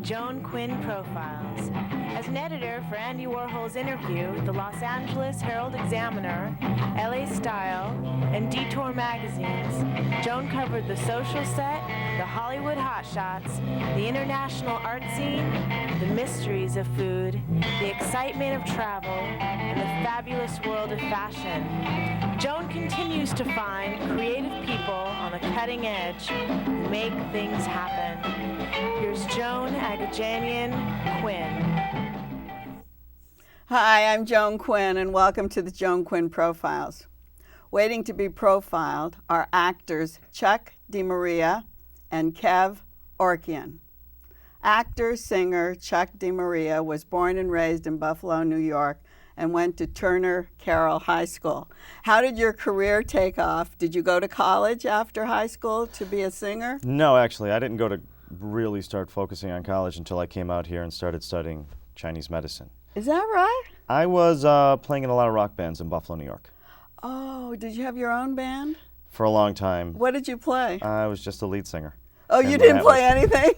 Joan Quinn Profiles. As an editor for Andy Warhol's Interview, the Los Angeles Herald-Examiner, LA Style, and Detour magazines, Joan covered the social set, the Hollywood hotshots, the international art scene, the mysteries of food, the excitement of travel, and the fabulous world of fashion. Joan continues to find creative people on the cutting edge who make things happen. Here's Joan Quinn. Hi, I'm Joan Quinn, and welcome to the Joan Quinn Profiles. Waiting to be profiled are actors Chuck DeMaria and Ken Orkian. Actor, singer Chuck DeMaria was born and raised in Buffalo, New York, and went to Turner Carroll High School. How did your career take off? Did you go to college after high school to be a singer? No, actually, I didn't go to really start focusing on college until I came out here and started studying Chinese medicine. Is that right? I was playing in a lot of rock bands in Buffalo, New York. Oh, did you have your own band? For a long time. What did you play? I was just a lead singer. Oh, you didn't play anything?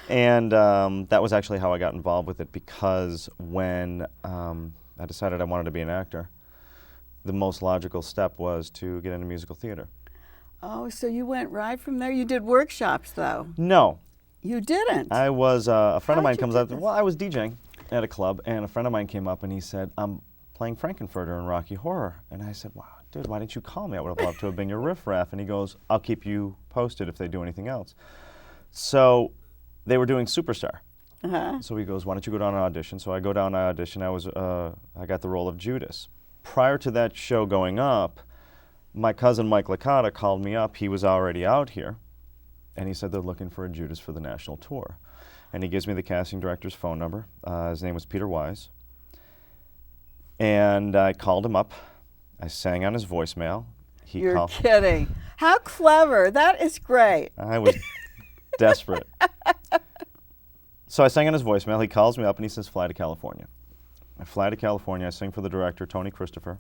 And that was actually how I got involved with it, because when I decided I wanted to be an actor, the most logical step was to get into musical theater. Oh, so you went right from there? You did workshops, though? No. You didn't? I was, a friend of mine comes up, this? well, I was DJing at a club, and a friend of mine came up and he said, I'm playing Frankenfurter in Rocky Horror. And I said, wow, dude, why didn't you call me? I would have loved to have been your riffraff. And he goes, I'll keep you posted if they do anything else. So they were doing Superstar. So he goes, why don't you go down and audition? So I go down and I audition. I got the role of Judas. Prior to that show going up, my cousin Mike Licata called me up. He was already out here, and he said they're looking for a Judas for the national tour. And he gives me the casting director's phone number. His name was Peter Wise. And I called him up. I sang on his voicemail. You're kidding. How clever. That is great. I was desperate. So I sang on his voicemail. He calls me up and he says, fly to California. I fly to California. I sing for the director, Tony Christopher.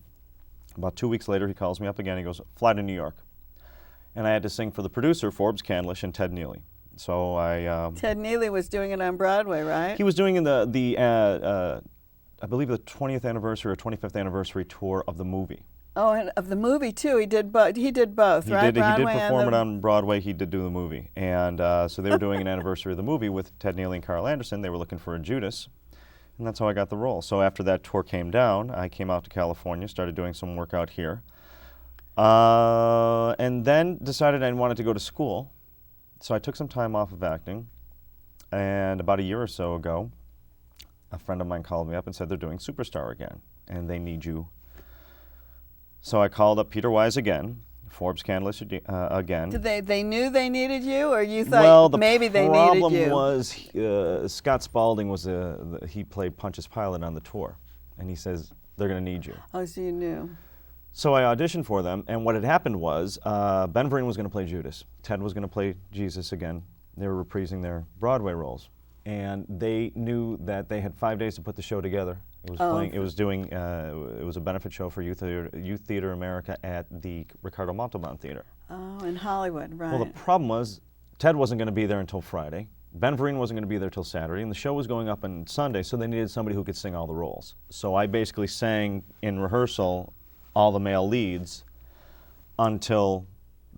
About 2 weeks later, he calls me up again. He goes, fly to New York. And I had to sing for the producer, Forbes Candlish, and Ted Neely. So Ted Neely was doing it on Broadway, right? He was doing the I believe the 20th anniversary or 25th anniversary tour of the movie. Oh, and of the movie too. He did both, right? He did Broadway perform it on Broadway. He did do the movie, and so they were doing an anniversary of the movie with Ted Neely and Carl Anderson. They were looking for a Judas, and that's how I got the role. So after that tour came down, I came out to California, started doing some work out here, and then decided I wanted to go to school. So I took some time off of acting, and about a year or so ago, a friend of mine called me up and said they're doing Superstar again, and they need you. So I called up Peter Wise again, Forbes Candlish again. Did they knew they needed you, or you thought maybe they needed you? The problem was Scott Spalding was he played Pontius Pilate on the tour, and he says they're going to need you. Oh, so you knew. So I auditioned for them, and what had happened was Ben Vereen was going to play Judas. Ted was going to play Jesus again. They were reprising their Broadway roles, and they knew that they had 5 days to put the show together. It was it was a benefit show for Youth Theater America at the Ricardo Montalban Theater. Oh, in Hollywood, right. Well, the problem was Ted wasn't going to be there until Friday. Ben Vereen wasn't going to be there till Saturday, and the show was going up on Sunday, so they needed somebody who could sing all the roles. So I basically sang in rehearsal all the male leads until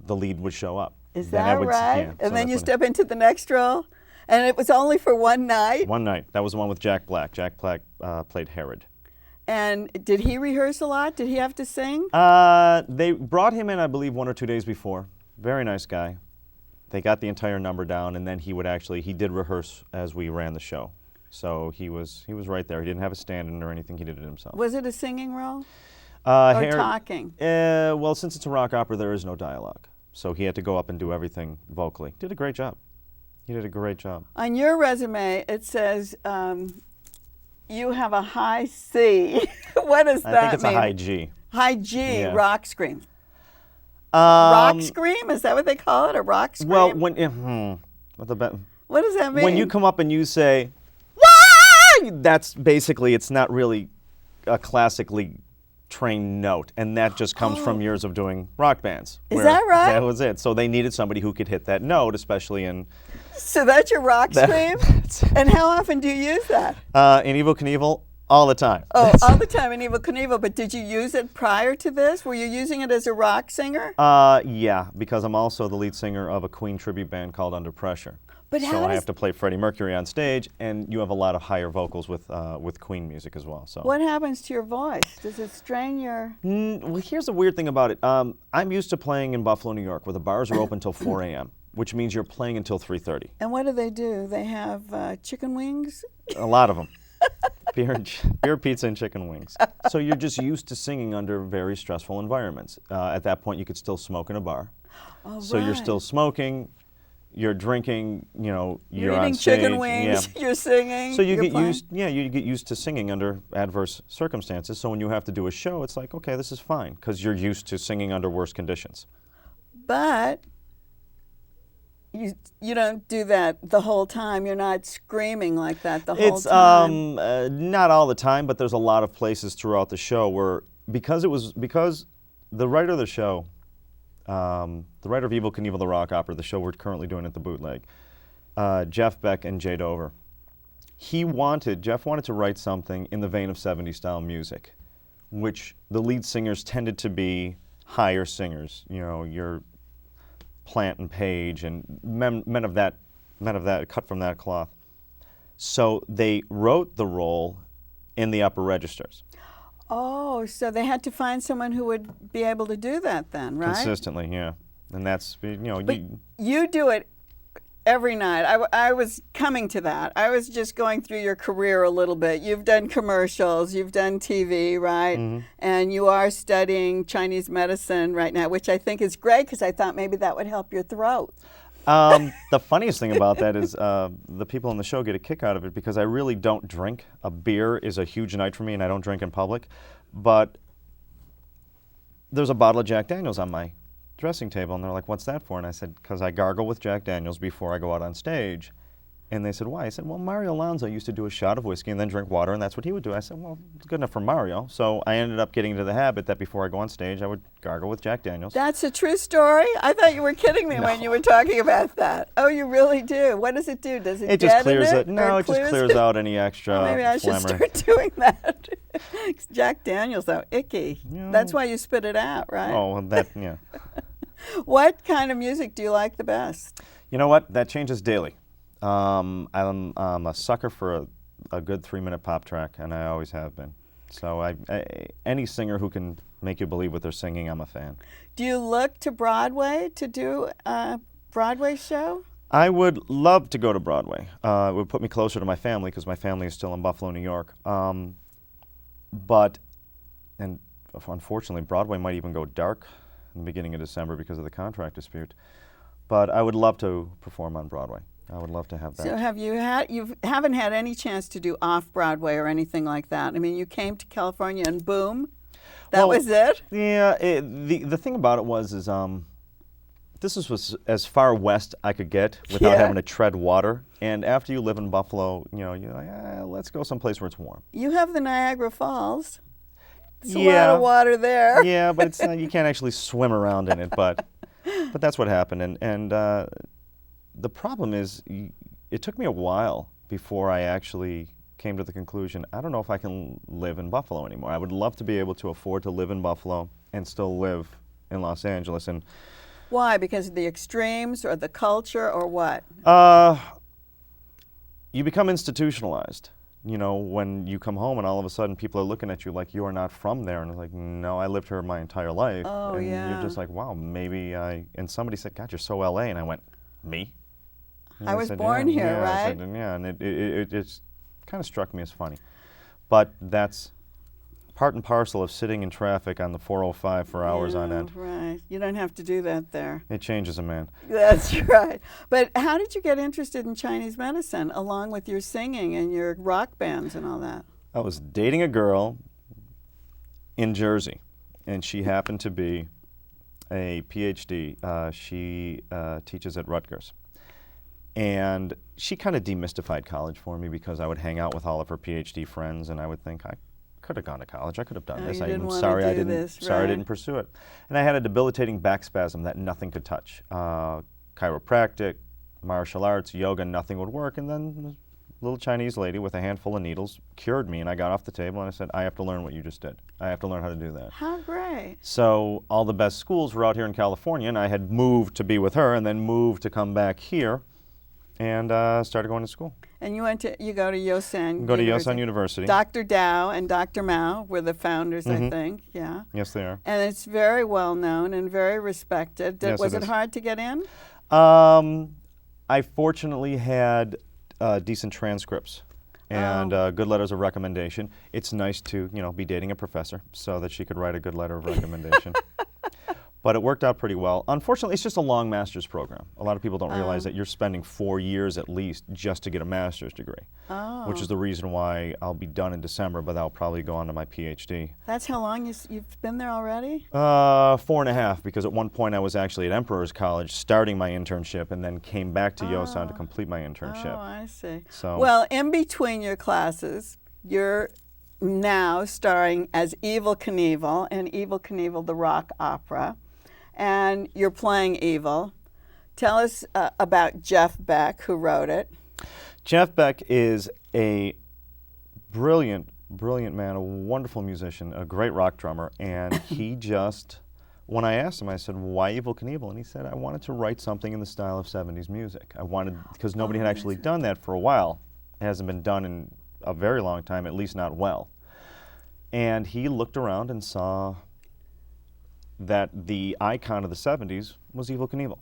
the lead would show up. Is that right? Yeah, and then you step into the next role? And it was only for one night? One night. That was the one with Jack Black. Jack Black played Herod. And did he rehearse a lot? Did he have to sing? They brought him in, I believe, 1 or 2 days before. Very nice guy. They got the entire number down, and then he did rehearse as we ran the show. So he was right there. He didn't have a stand-in or anything. He did it himself. Was it a singing role? Or talking? Well, since it's a rock opera, there is no dialogue. So he had to go up and do everything vocally. Did a great job. He did a great job. On your resume, it says you have a high C. What does that mean? I think it's a high G. High G, yeah. Rock scream. Rock scream? Is that what they call it, a rock scream? Well, what does that mean? When you come up and you say, "Wah!" that's basically, it's not really a classically trained note, and that just comes from years of doing rock bands. Is that right? That was it. So they needed somebody who could hit that note, especially in So that's your rock scream? And how often do you use that? In Evel Knievel, all the time. Oh, all the time in Evel Knievel. But did you use it prior to this? Were you using it as a rock singer? Yeah, because I'm also the lead singer of a Queen tribute band called Under Pressure. But so I have to play Freddie Mercury on stage, and you have a lot of higher vocals with Queen music as well. So what happens to your voice? Does it strain your? Well, here's the weird thing about it. I'm used to playing in Buffalo, New York, where the bars are open till 4 a.m., which means you're playing until 3:30. And what do? They have chicken wings? A lot of them. Beer, pizza, and chicken wings. So you're just used to singing under very stressful environments. At that point, you could still smoke in a bar. Oh, so you're still smoking. You're drinking, you're eating on stage. chicken wings, yeah. you're singing. So you get used to singing under adverse circumstances. So when you have to do a show, it's like, okay, this is fine, because you're used to singing under worse conditions. But you don't do that the whole time. You're not screaming like that the whole time. Not all the time, but there's a lot of places throughout the show where because the writer of the show. The writer of Evel Knievel, the rock opera, the show we're currently doing at the Bootleg, Jeff Beck and Jay Dover. Jeff wanted to write something in the vein of 70s style music, which the lead singers tended to be higher singers, your Plant and Page and men of that cut from that cloth. So they wrote the role in the upper registers. Oh, so they had to find someone who would be able to do that then, right? Consistently, yeah. And that's, But you do it every night. I was coming to that. I was just going through your career a little bit. You've done commercials, you've done TV, right? Mm-hmm. And you are studying Chinese medicine right now, which I think is great because I thought maybe that would help your throat. The funniest thing about that is the people on the show get a kick out of it because I really don't drink. A beer is a huge night for me, and I don't drink in public. But there's a bottle of Jack Daniels on my dressing table, and they're like, "What's that for?" And I said, "Because I gargle with Jack Daniels before I go out on stage." And they said, "Why?" I said, "Well, Mario Alonso used to do a shot of whiskey and then drink water, and that's what he would do." I said, "Well, it's good enough for Mario." So I ended up getting into the habit that before I go on stage, I would gargle with Jack Daniels. That's a true story? I thought you were kidding me when you were talking about that. Oh, you really do? What does it do? Does it just clears it? No, it just clears out any extra maybe I should start doing that. Jack Daniels, though, icky. That's why you spit it out, right? Oh, yeah. What kind of music do you like the best? You know what? That changes daily. I'm a sucker for a good 3-minute pop track, and I always have been. So any singer who can make you believe what they're singing, I'm a fan. Do you look to Broadway to do a Broadway show? I would love to go to Broadway. It would put me closer to my family because my family is still in Buffalo, New York. But unfortunately, Broadway might even go dark in the beginning of December because of the contract dispute. But I would love to perform on Broadway. I would love to have that. So you haven't had any chance to do off-Broadway or anything like that? I mean, you came to California and boom, that was it? Yeah, the thing about it was this was as far west I could get without having to tread water. And after you live in Buffalo, you're like, let's go someplace where it's warm. You have the Niagara Falls. There's a lot of water there. Yeah, but it's you can't actually swim around in it. But that's what happened. And the problem is, it took me a while before I actually came to the conclusion, I don't know if I can live in Buffalo anymore. I would love to be able to afford to live in Buffalo and still live in Los Angeles. And why? Because of the extremes or the culture or what? You become institutionalized. When you come home and all of a sudden people are looking at you like you are not from there. And it's like, no, I lived here my entire life. Oh, and yeah. you're just like, wow, maybe and somebody said, God, you're so LA. And I went, me? I was born here, right? I said, and it just kind of struck me as funny. But that's part and parcel of sitting in traffic on the 405 for hours on end. Right. You don't have to do that there. It changes a man. That's right. But how did you get interested in Chinese medicine along with your singing and your rock bands and all that? I was dating a girl in Jersey, and she happened to be a PhD. She teaches at Rutgers. And she kind of demystified college for me because I would hang out with all of her PhD friends, and I would think I could have gone to college. I could have done this. I'm sorry I didn't pursue it. And I had a debilitating back spasm that nothing could touch. Chiropractic, martial arts, yoga, nothing would work. And then this little Chinese lady with a handful of needles cured me, and I got off the table and I said, I have to learn what you just did. I have to learn how to do that. How great. So all the best schools were out here in California, and I had moved to be with her and then moved to come back here and started going to school. And you go to Yosan Go to Yosan University. Dr. Dow and Dr. Mao were the founders, I think, yeah. Yes, they are. And it's very well known and very respected. Yes, Was it it is. hard to get in? I fortunately had decent transcripts and good letters of recommendation. It's nice to, be dating a professor so that she could write a good letter of recommendation. But it worked out pretty well. Unfortunately, it's just a long master's program. A lot of people don't realize that you're spending 4 years at least just to get a master's degree, which is the reason why I'll be done in December, but I'll probably go on to my PhD. That's how long you've been there already? 4.5, because at one point I was actually at Emperor's College starting my internship and then came back to Yosan to complete my internship. Oh, I see. So, well, in between your classes, you're now starring as Evel Knievel in Evel Knievel, the rock opera, and you're playing Evel. Tell us about Jeff Beck, who wrote it. Jeff Beck is a brilliant man, a wonderful musician, a great rock drummer, and he just, when I asked him, I said, why Evel Knievel? And he said, I wanted to write something in the style of 70s music. I wanted, because nobody had actually done that for a while. It hasn't been done in a very long time, at least not well. And he looked around and saw that the icon of the 70s was Evel Knievel.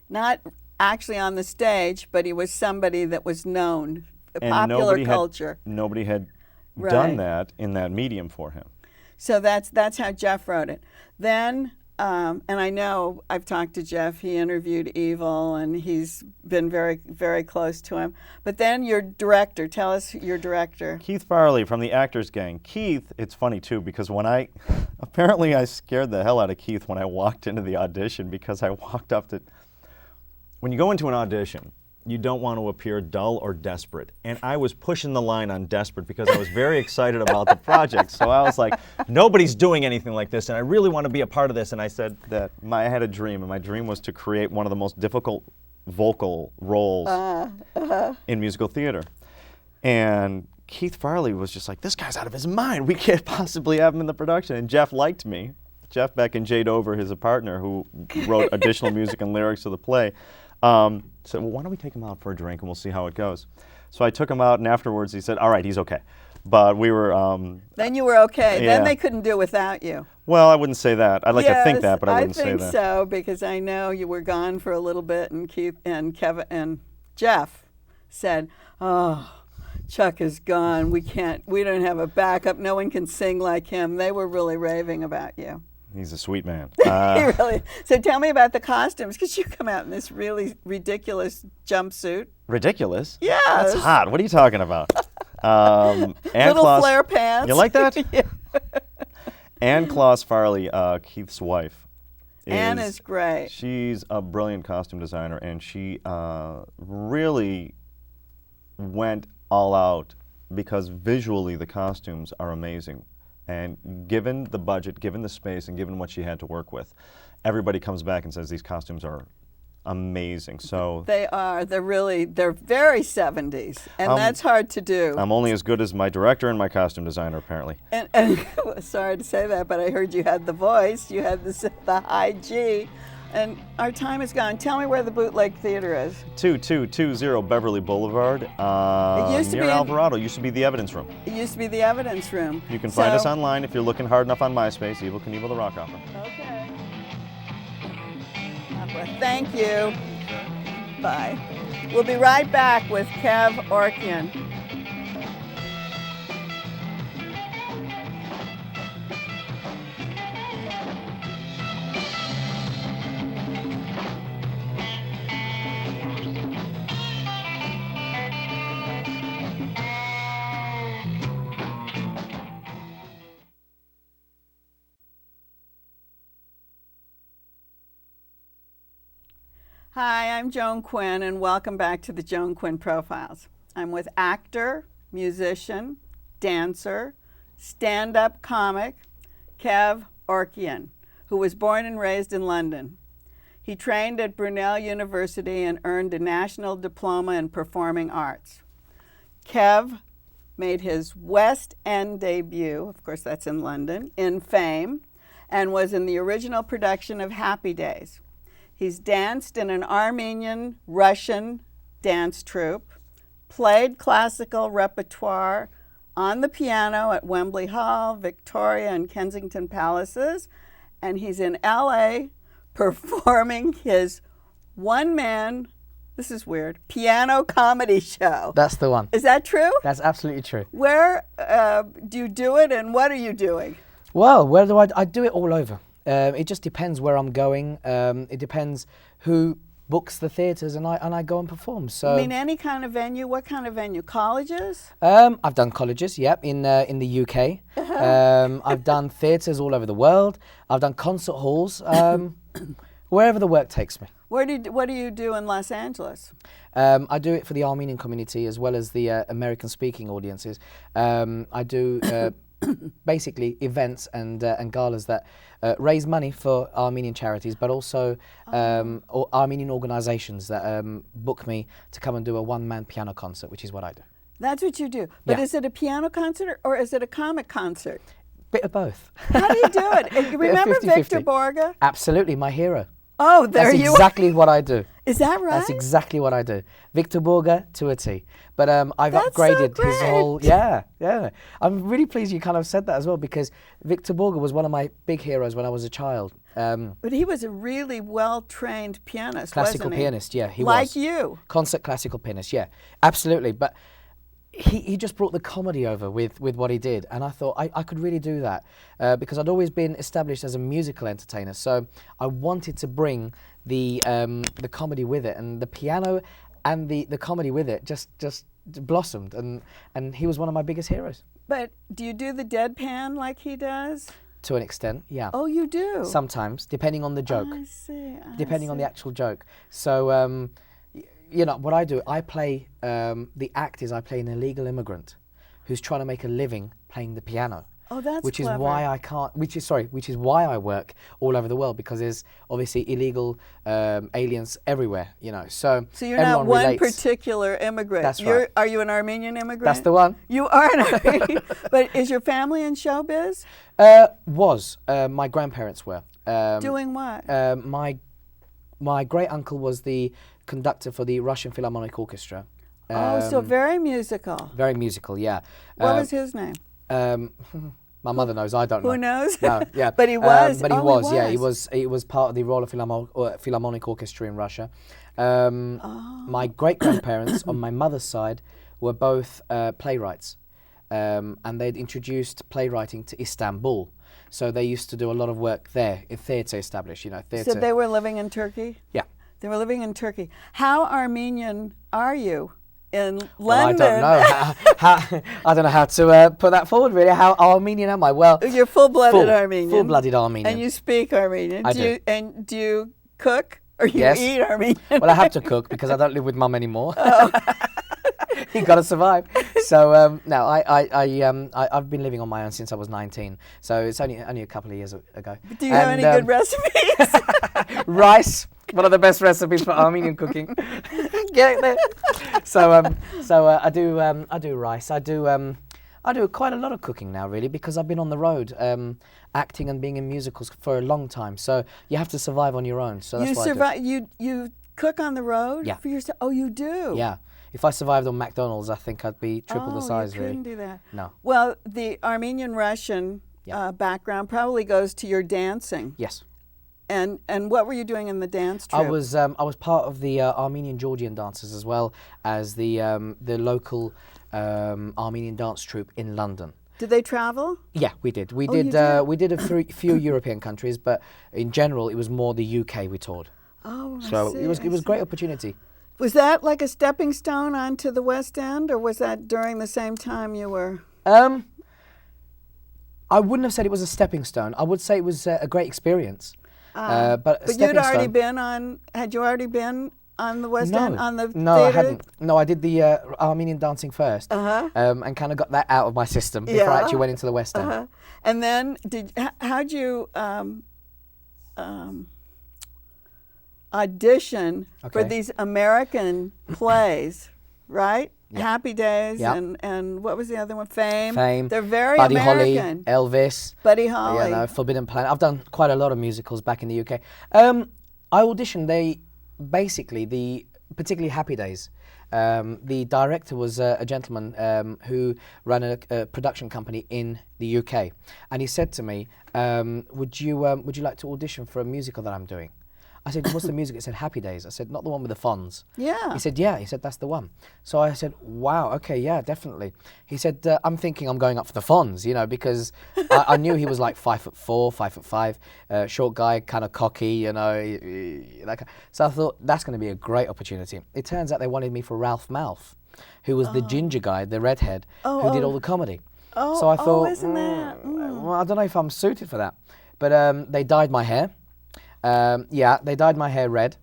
Not actually on the stage, but he was somebody that was known, And popular culture. Nobody had Right. done that in that medium for him. So that's how Jeff wrote it. Then, and I know I've talked to Jeff. He interviewed Evel, and he's been very, very close to him. But then your director, tell us your director. Keith Farley from the Actors Gang. Keith, it's funny too, because apparently I scared the hell out of Keith when I walked into the audition, because I walked up to, when you go into an audition, you don't want to appear dull or desperate. And I was pushing the line on desperate because I was very excited about the project. So I was like, nobody's doing anything like this, and I really want to be a part of this. And I said that I had a dream, and my dream was to create one of the most difficult vocal roles in musical theater. And Keith Farley was just like, this guy's out of his mind. We can't possibly have him in the production. And Jeff liked me. Jeff Beck and Jay Dover, his partner, who wrote additional music and lyrics to the play, said, well, why don't we take him out for a drink and we'll see how it goes. So I took him out, and afterwards he said, all right, he's okay. But we were... Then you were okay. Yeah. Then they couldn't do without you. Well, I wouldn't say that. I'd like to think that, but I wouldn't say that. I think so, because I know you were gone for a little bit, and Keith and Kevin and Jeff said, oh, Chuck is gone. We don't have a backup. No one can sing like him. They were really raving about you. He's a sweet man. Really. So tell me about the costumes, because you come out in this really ridiculous jumpsuit. Ridiculous? Yes. That's hot. What are you talking about? Little Klaus, flare pants. You like that? Yeah. Ann Klaus Farley, Keith's wife. Ann is great. She's a brilliant costume designer, and she really went all out, because visually the costumes are amazing. And given the budget, given the space, and given what she had to work with, everybody comes back and says these costumes are amazing. So they are. They're very 70s, and that's hard to do. I'm only as good as my director and my costume designer, apparently. And sorry to say that, but I heard you had the voice, you had the high G, and our time is gone. Tell me where the Bootleg Theater is. 2220 Beverly Boulevard. It used to near be Alvarado. Used to be the Evidence Room. It used to be the Evidence Room. You can find us online if you're looking hard enough on MySpace. Evel Knievel, the rock opera. Okay. Thank you. Bye. We'll be right back with Ken Orkian. Hi, I'm Joan Quinn, and welcome back to the Joan Quinn Profiles. I'm with actor, musician, dancer, stand-up comic, Ken Orkian, who was born and raised in London. He trained at Brunel University and earned a national diploma in performing arts. Kev made his West End debut, of course that's in London, in Fame, and was in the original production of Happy Days. He's danced in an Armenian-Russian dance troupe, played classical repertoire on the piano at Wembley Hall, Victoria and Kensington Palaces, and he's in LA performing his one-man, this is weird, piano comedy show. That's the one. Is that true? That's absolutely true. Where do you do it, and what are you doing? Well, where do I do it all over. It just depends where I'm going. It depends who books the theatres, and I go and perform. So I mean, any kind of venue. What kind of venue? Colleges? I've done colleges, yep, in the UK. I've done theatres all over the world. I've done concert halls, wherever the work takes me. What do you do in Los Angeles? I do it for the Armenian community as well as the American-speaking audiences. I do basically events and galas that raise money for Armenian charities, but also Armenian organisations that book me to come and do a one-man piano concert, which is what I do. That's what you do. But Yeah. is it a piano concert or is it a comic concert? Bit of both. How do you do it? You remember 50-50. Victor Borge? Absolutely, my hero. Oh, there That's you exactly what I do. Is that right? That's exactly what I do. Victor Borge to a T. But I've That's so upgraded his great. whole, yeah. I'm really pleased you kind of said that as well, because Victor Borge was one of my big heroes when I was a child. But he was a really well-trained pianist, Classical wasn't he? pianist, yeah, he like was. you. Concert classical pianist, yeah, absolutely. But he just brought the comedy over with what he did, and I thought I could really do that because I'd always been established as a musical entertainer, so I wanted to bring the comedy with it, and the piano and the comedy with it just blossomed, and he was one of my biggest heroes. But do you do the deadpan like he does? To an extent, yeah. Oh, you do? Sometimes, depending on the joke. I see. Depending on the actual joke. So, you know, what I do, I play, the act is I play an illegal immigrant who's trying to make a living playing the piano. Oh, that's which clever. is why I can't, which is why I work all over the world, because there's obviously illegal aliens everywhere, you know. So you're not everyone one relates. particular immigrant. That's right. Are you an Armenian immigrant? That's the one. You are an Armenian. But is your family in showbiz? My grandparents were. Doing what? My great uncle was the conductor for the Russian Philharmonic Orchestra. So very musical. Very musical, yeah. What was his name? My mother knows. I don't know. Who knows? No, yeah. But he was. But he Oh, was. Yeah, he was part of the Royal Philharmonic Orchestra in Russia. My great grandparents on my mother's side were both playwrights, and they'd introduced playwriting to Istanbul. So they used to do a lot of work there, in theatre established, you know, theatre. So they were living in Turkey? Yeah. They were living in Turkey. How Armenian are you in Well, London? I don't know. I don't know how to put that forward, really. How Armenian am I? Well, You're full-blooded Armenian. Full-blooded Armenian. And you speak Armenian. I do. And do you cook or you Yes. eat Armenian? Well, I have to cook because I don't live with mum anymore. You got to survive. So no, I've been living on my own since I was 19. So it's only a couple of years ago. Do you have any good recipes? Rice, one of the best recipes for Armenian cooking. Get it there. So I do rice. I do quite a lot of cooking now, really, because I've been on the road acting and being in musicals for a long time. So you have to survive on your own. So that's You what I do. survive. You cook on the road Yeah. for yourself. Oh, you do. Yeah. If I survived on McDonald's, I think I'd be triple the size, you really. couldn't do that. No. Well, the Armenian-Russian Yeah. background probably goes to your dancing. Yes. And what were you doing in the dance troupe? I was part of the Armenian Georgian dancers as well as the local Armenian dance troupe in London. Did they travel? Yeah, we did. We Oh, you did. did? We did few European countries, but in general, it was more the UK we toured. Oh, I So see, it was I a see. great opportunity. Was that like a stepping stone onto the West End, or was that during the same time you were? I wouldn't have said it was a stepping stone. I would say it was a great experience. But you'd already been on. Had you already been on the West End on the No, theater? I hadn't. No, I did the Armenian dancing first, and kind of got that out of my system before I actually went into the West End. And then how'd you? audition for Okay. these American plays, right? Yeah. Happy Days Yeah. and what was the other one? Fame. Fame. They're very Buddy American. Holly, Elvis. Buddy Holly. You know, Forbidden Planet. I've done quite a lot of musicals back in the UK. I auditioned. Particularly Happy Days. The director was a gentleman who ran a production company in the UK, and he said to me, "Would you like to audition for a musical that I'm doing?" I said, "What's the music?" He said, "Happy Days." I said, "Not the one with the Fonz." Yeah. He said, "Yeah." He said, "That's the one." So I said, "Wow, okay, yeah, definitely." He said, "I'm thinking I'm going up for the Fonz, you know, because I knew he was like 5'4", 5'5", short guy, kind of cocky, you know." So I thought that's going to be a great opportunity. It turns out they wanted me for Ralph Malph, who was the ginger guy, the redhead, who did all the comedy. Oh, So I thought, isn't that? well, I don't know if I'm suited for that. But they dyed my hair. They dyed my hair red,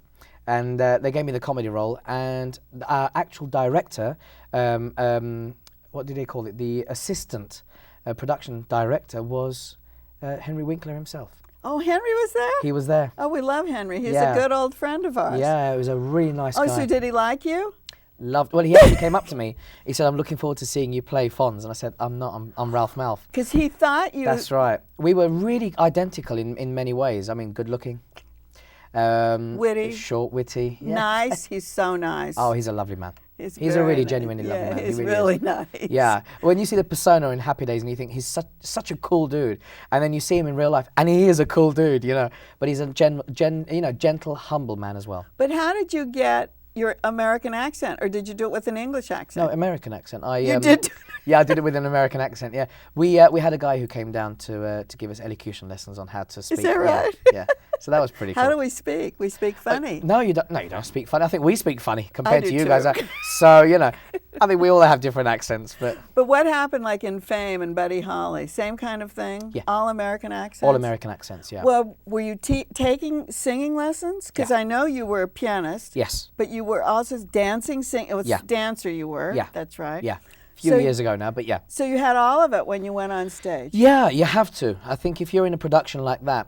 and they gave me the comedy role. And our actual director, what did they call it? The assistant production director was Henry Winkler himself. Oh, Henry was there? He was there. Oh, we love Henry. He's Yeah. a good old friend of ours. Yeah, it was a really nice Oh, guy. so did he like you? Well, he actually came up to me. He said, "I'm looking forward to seeing you play Fonz." And I said, "I'm not. I'm Ralph Malph." Because he thought you... That's right. We were really identical in many ways. I mean, good looking. Witty. Short, witty. Yeah. Nice. He's so nice. Oh, he's a lovely man. He's a very really nice. genuinely lovely man. He He's really really is. nice. Yeah. When you see the persona in Happy Days and you think he's such a cool dude, and then you see him in real life, and he is a cool dude, you know. But he's a gentle, humble man as well. But how did you get your American accent, or did you do it with an English accent? No, American accent. You did? Yeah, I did it with an American accent. Yeah, we had a guy who came down to give us elocution lessons on how to speak. that right? Yeah. So that was pretty cool. How do we speak? We speak funny. No, you don't. No, you don't speak funny. I think we speak funny compared do to you too. guys. So you know, I think we all have different accents, but But what happened like in Fame and Buddy Holly? Same kind of thing? Yeah. All American accents? all American accents. Yeah. Well, were you taking singing lessons? Because Yeah. I know you were a pianist. Yes. But you were also dancing, it was Yeah. dancer you were. Yeah. That's right. Yeah. A few So- years ago now, but yeah. So you had all of it when you went on stage. Yeah, you have to. I think if you're in a production like that,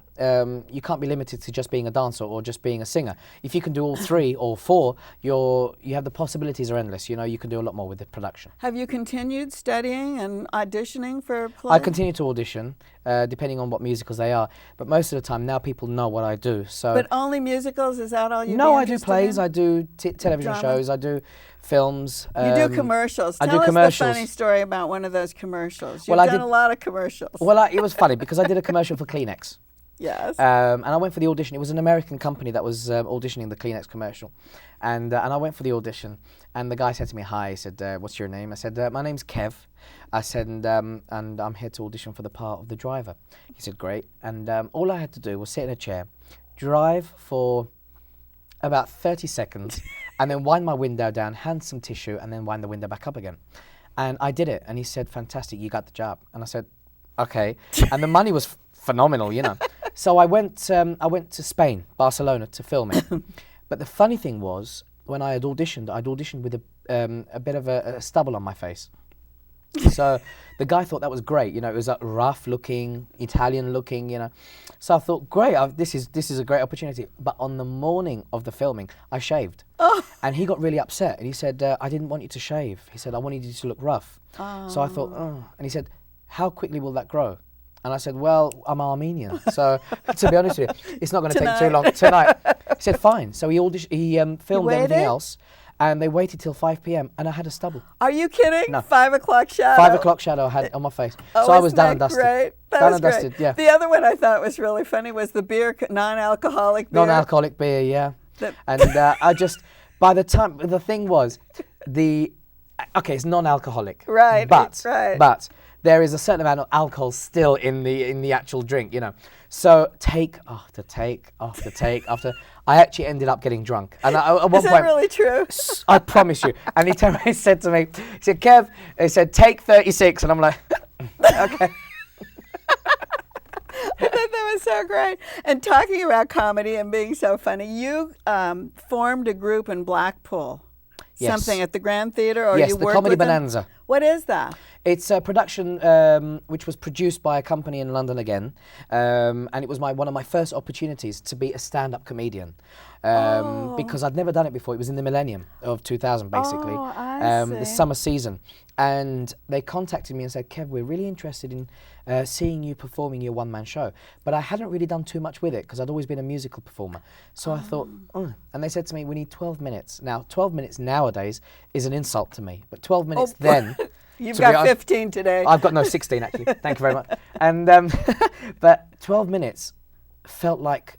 you can't be limited to just being a dancer or just being a singer. If you can do all three or four, you have the possibilities are endless. You know, you can do a lot more with the production. Have you continued studying and auditioning for plays? I continue to audition, depending on what musicals they are. But most of the time now people know what I do. So But only musicals? Is that all you no, I do plays. I do television Drama? shows. I do films. You do commercials. I Tell do us commercials. the funny story about one of those commercials. You've Well, I done did- a lot of commercials. Well, it was funny because I did a commercial for Kleenex. Yes. And I went for the audition. It was an American company that was auditioning the Kleenex commercial. And I went for the audition. And the guy said to me, "Hi," he said, "What's your name?" I said, "My name's Kev." I said, and I'm here to audition for the part of the driver. He said, "Great." And all I had to do was sit in a chair, drive for about 30 seconds, and then wind my window down, hand some tissue, and then wind the window back up again. And I did it. And he said, "Fantastic, you got the job." And I said, "Okay." And the money was phenomenal, you know. So I went to Spain, Barcelona, to film it. But the funny thing was, when I'd auditioned with a bit of a stubble on my face. So the guy thought that was great, you know. It was rough looking, Italian looking, you know. So I thought, great, this is a great opportunity. But on the morning of the filming, I shaved, and he got really upset. And he said, "I didn't want you to shave." He said, "I wanted you to look rough." So I thought, oh. And he said, "How quickly will that grow?" And I said, "Well, I'm Armenian, so to be honest with you, it's not going to take too long tonight." He said, "Fine." So he filmed waited? everything else, and they waited till 5 p.m. and I had a stubble. Are you kidding? No. 5 o'clock shadow. 5 o'clock shadow I had on my face. Oh, So I was isn't done that and dusted. Great? That Done was and great. dusted, yeah. The other one I thought was really funny was the beer, non-alcoholic beer. Non-alcoholic beer, yeah. That- And I just, by the time, the thing was, it's non-alcoholic. Right, But, right. but there is a certain amount of alcohol still in the actual drink, you know. So take after take after take after, I actually ended up getting drunk. And at one Is that point, really true? I promise you. And he said to me, he said, "Kev," he said, "take 36." And I'm like, okay. I thought that was so great. And talking about comedy and being so funny, you formed a group in Blackpool. Yes. Something at the Grand Theatre, or Yes, you the worked Comedy with them? Bonanza. What is that? It's a production which was produced by a company in London again, and it was one of my first opportunities to be a stand-up comedian, because I'd never done it before. It was in the millennium of 2000, basically, Oh, I the see. summer season, and they contacted me and said, "Kev, we're really interested in seeing you performing your one-man show," but I hadn't really done too much with it because I'd always been a musical performer. So I thought, and they said to me, "We need 12 minutes." Now, 12 minutes nowadays is an insult to me, but 12 minutes then. You've to be got honest- 15 today. I've got 16 actually. Thank you very much. And but 12 minutes felt like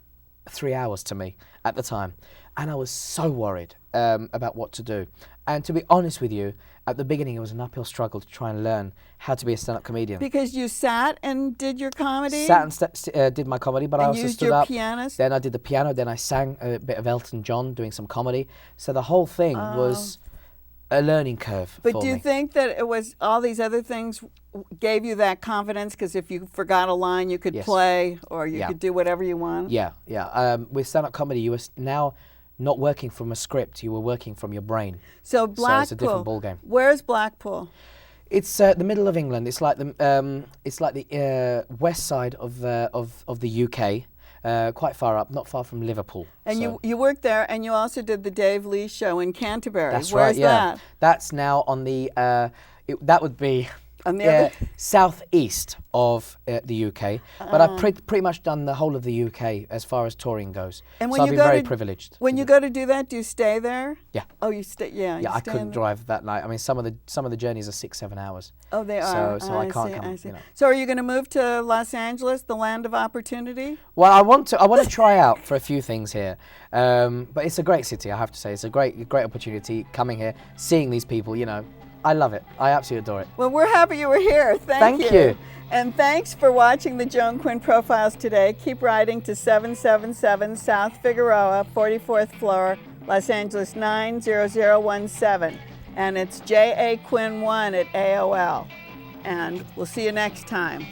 3 hours to me at the time, and I was so worried about what to do. And to be honest with you, at the beginning it was an uphill struggle to try and learn how to be a stand-up comedian. Because you sat and did your comedy? Sat and did my comedy, but I And also used stood your up. pianist? Then I did the piano. Then I sang a bit of Elton John, doing some comedy. So the whole thing was a learning curve But for do you me. think that it was all these other things gave you that confidence? Because if you forgot a line, you could Yes. play or you Yeah. could do whatever you want? Yeah, yeah. With stand-up comedy, you were now not working from a script. You were working from your brain. So Blackpool, it's a different ballgame. Where's Blackpool? It's the middle of England. It's like the west side of the UK, quite far up, not far from Liverpool. And So you worked there, and you also did the Dave Lee show in Canterbury. that's Where's right. Yeah, that? that's now on the. That would be On the other- southeast of the UK. But I've pretty much done the whole of the UK as far as touring goes. And so I've been very privileged. When you go to do that, do you stay there? Yeah. Oh, you stay. Yeah. Yeah, you I stay couldn't in- drive that night. I mean, some of the journeys are 6-7 hours. Oh, they are. So I can't see, come. I see. You know. So are you going to move to Los Angeles, the land of opportunity? Well, I want to try out for a few things here, but it's a great city. I have to say, it's a great opportunity coming here, seeing these people. You know, I love it. I absolutely adore it. Well, we're happy you were here. Thank Thank you. And thanks for watching the Joan Quinn Profiles today. Keep writing to 777 South Figueroa, 44th floor, Los Angeles 90017. And it's JAQuinn1 at AOL. And we'll see you next time.